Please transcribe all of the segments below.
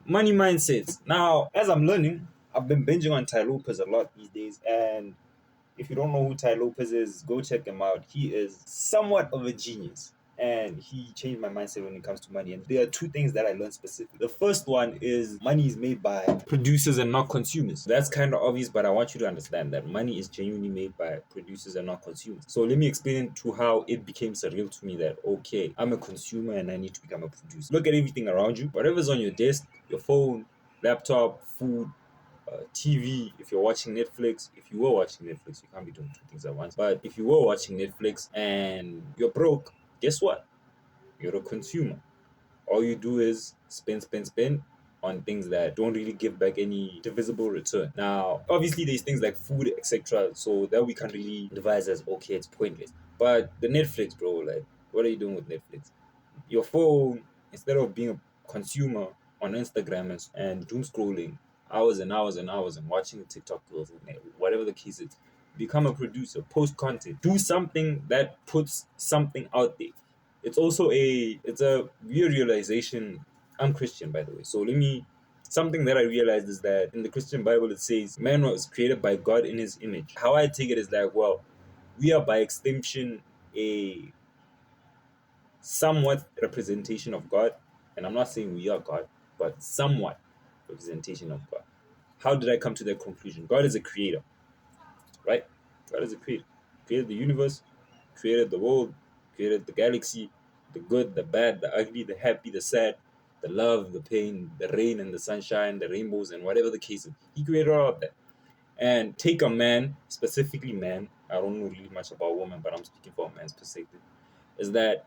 Money mindsets. Now, as I'm learning, I've been binging on Ty Lopez a lot these days, and if you don't know who Ty Lopez is, go check him out. He is somewhat of a genius. And he changed my mindset when it comes to money. And there are two things that I learned specifically. The first one is money is made by producers and not consumers. That's kind of obvious, but I want you to understand that money is genuinely made by producers and not consumers. So let me explain to how it became surreal to me that, okay, I'm a consumer and I need to become a producer. Look at everything around you. Whatever's on your desk, your phone, laptop, food, TV, if you're watching Netflix, if you were watching Netflix, you can't be doing two things at once. But if you were watching Netflix and you're broke, guess what? You're a consumer. All you do is spend on things that don't really give back any divisible return. Now, obviously, there's things like food, etc. So that we can't really devise as okay, it's pointless. But the Netflix, bro, like, what are you doing with Netflix? Your phone, instead of being a consumer on Instagram and doom scrolling hours and hours and hours and watching TikTok girls and whatever the case is, become a producer, post content, do something that puts something out there. It's a weird realization. I'm Christian, by the way, so something that I realized is that in the Christian Bible it says man was created by God in his image. How I take it is like, well, we are by extension a somewhat representation of God. And I'm not saying we are God, but somewhat representation of God. How did I come to that conclusion? God is a creator, right? God is a creator. Created the universe, created the world, created the galaxy, the good, the bad, the ugly, the happy, the sad, the love, the pain, the rain and the sunshine, the rainbows, and whatever the case is. He created all of that. And take a man, specifically man, I don't know really much about women, but I'm speaking for a man's perspective, is that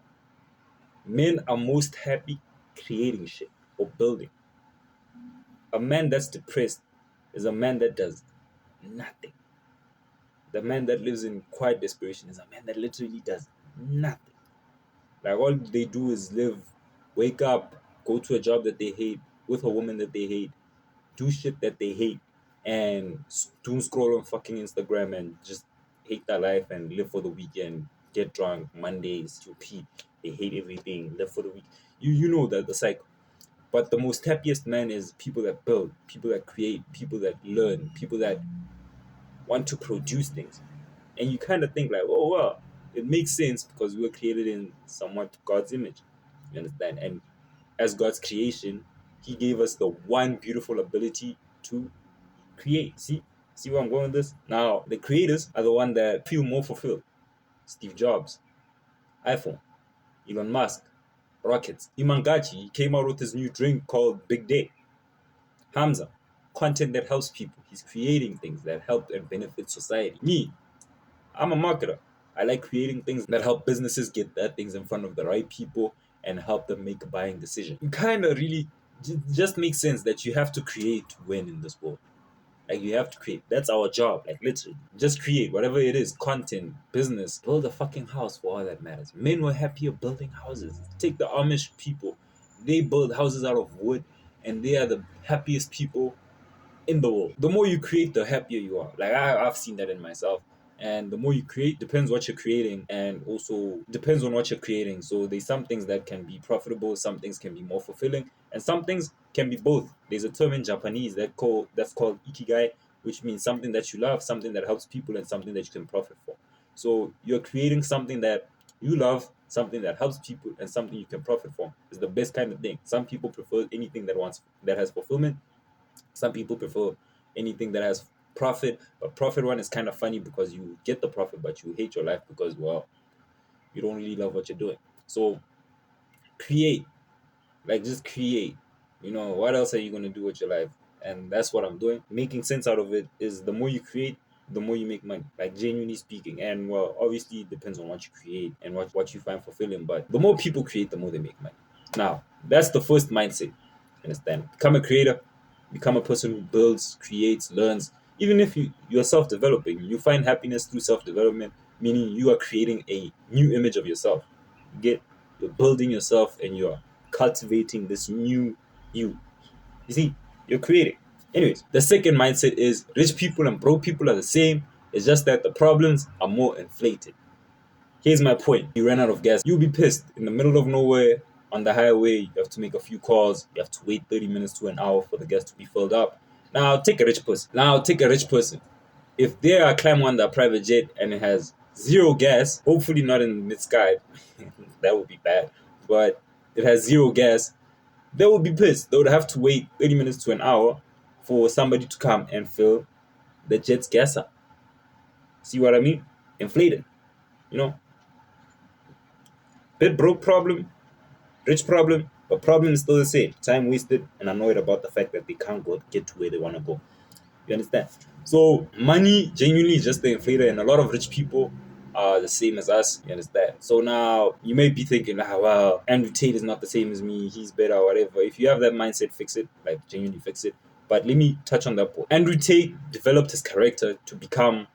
men are most happy creating shit or building. A man that's depressed is a man that does nothing. The man that lives in quiet desperation is a man that literally does nothing. Like all they do is live, wake up, go to a job that they hate, with a woman that they hate, do shit that they hate, and doom scroll on fucking Instagram and just hate their life and live for the weekend, get drunk, Mondays, repeat. They hate everything, live for the week. You know that the cycle. But the most happiest man is people that build, people that create, people that learn, people that want to produce things. And you kind of think like, oh well, it makes sense because we were created in somewhat God's image. You understand? And as God's creation, He gave us the one beautiful ability to create. See where I'm going with this? Now, the creators are the one that feel more fulfilled. Steve Jobs, iPhone, Elon Musk, rockets. Imangachi came out with his new drink called Big Day. Hamza, content that helps people. He's creating things that help and benefit society. Me, I'm a marketer. I like creating things that help businesses get their things in front of the right people and help them make a buying decision. It kind of really just makes sense that you have to create to win in this world. Like you have to create. That's our job. Like literally, just create whatever it is. Content, business, build a fucking house for all that matters. Men were happier building houses. Take the Amish people. They build houses out of wood, and they are the happiest people in the world. The more you create, the happier you are. Like I've seen that in myself. And the more you create, depends what you're creating, and also depends on what you're creating. So there's some things that can be profitable, some things can be more fulfilling, and some things can be both. There's a term in Japanese that's called ikigai, which means something that you love, something that helps people, and something that you can profit from. So you're creating something that you love, something that helps people, and something you can profit from. Is the best kind of thing. Some people prefer anything that has fulfillment. Some people prefer anything that has profit, but profit one is kind of funny because you get the profit, but you hate your life because, well, you don't really love what you're doing. So create, like just create. You know, what else are you going to do with your life? And that's what I'm doing. Making sense out of it is the more you create, the more you make money, like genuinely speaking. And well, obviously it depends on what you create and what you find fulfilling, but the more people create, the more they make money. Now, that's the first mindset. Understand? Become a creator, become a person who builds, creates, learns. Even if you're self-developing, you find happiness through self-development, meaning you are creating a new image of yourself. You're building yourself and you're cultivating this new you. You see, you're creating. Anyways, the second mindset is rich people and broke people are the same. It's just that the problems are more inflated. Here's my point. You ran out of gas. You'll be pissed in the middle of nowhere. on the highway, you have to make a few calls, you have to wait 30 minutes to an hour for the gas to be filled up. Now take a rich person. If they are climbing on that private jet and it has zero gas, hopefully not in the mid sky, that would be bad. But it has zero gas, they would be pissed. They would have to wait 30 minutes to an hour for somebody to come and fill the jet's gas up. See what I mean? Inflated. You know? Bit broke problem, rich problem, but problem is still the same. Time wasted and annoyed about the fact that they can't get to where they want to go. You understand? So money genuinely is just the inflator, and a lot of rich people are the same as us. You understand? So now you may be thinking, well, Andrew Tate is not the same as me. He's better, or whatever. If you have that mindset, fix it. Like genuinely fix it. But let me touch on that point. Andrew Tate developed his character to become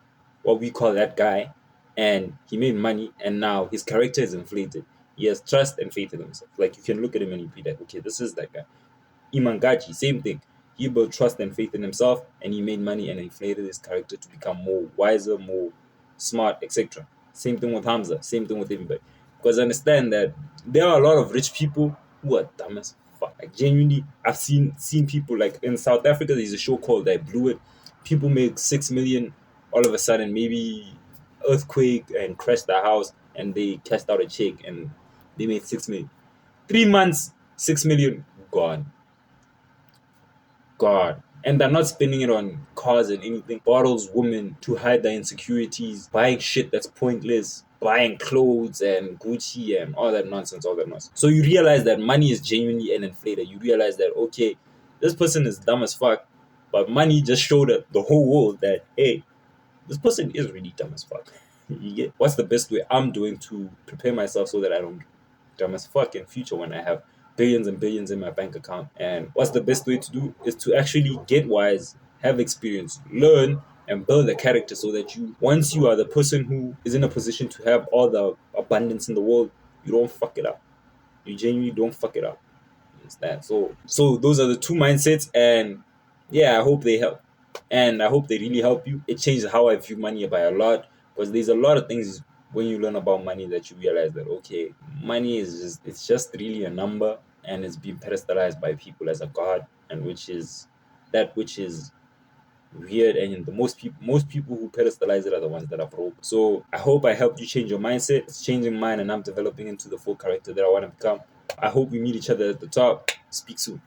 what we call that guy, and he made money, and now his character is inflated. He has trust and faith in himself. Like you can look at him and you be like, okay, this is that guy. Imangaji, same thing. He built trust and faith in himself, and he made money and inflated his character to become more wiser, more smart, etc. Same thing with Hamza. Same thing with everybody. Because understand that there are a lot of rich people who are dumb as fuck. Like genuinely, I've seen people like in South Africa. There's a show called I Blew It. People make 6 million all of a sudden. Maybe earthquake and crashed their house, and they cashed out a check and they made 6 million. 3 months, 6 million gone. God. And they're not spending it on cars and anything. Bottles, women to hide their insecurities, buying shit that's pointless, buying clothes and Gucci and all that nonsense. So you realize that money is genuinely an inflator. You realize that, okay, this person is dumb as fuck, but money just showed the whole world that, hey, this person is really dumb as fuck. You get what's the best way I'm doing to prepare myself so that I don't dumb as fuck in future when I have billions and billions in my bank account. And what's the best way to do is to actually get wise, have experience, learn, and build a character so that once you are the person who is in a position to have all the abundance in the world, you don't fuck it up. You genuinely don't fuck it up. You understand? So those are the two mindsets, and yeah, I hope they help. And I hope they really help you. It changed how I view money by a lot, because there's a lot of things when you learn about money that you realize that, okay, money is just really a number, and it's been pedestalized by people as a god, and which is weird. And the most people who pedestalize it are the ones that are broke. So I hope I helped you change your mindset. It's changing mine, and I'm developing into the full character that I want to become. I hope we meet each other at the top. Speak soon.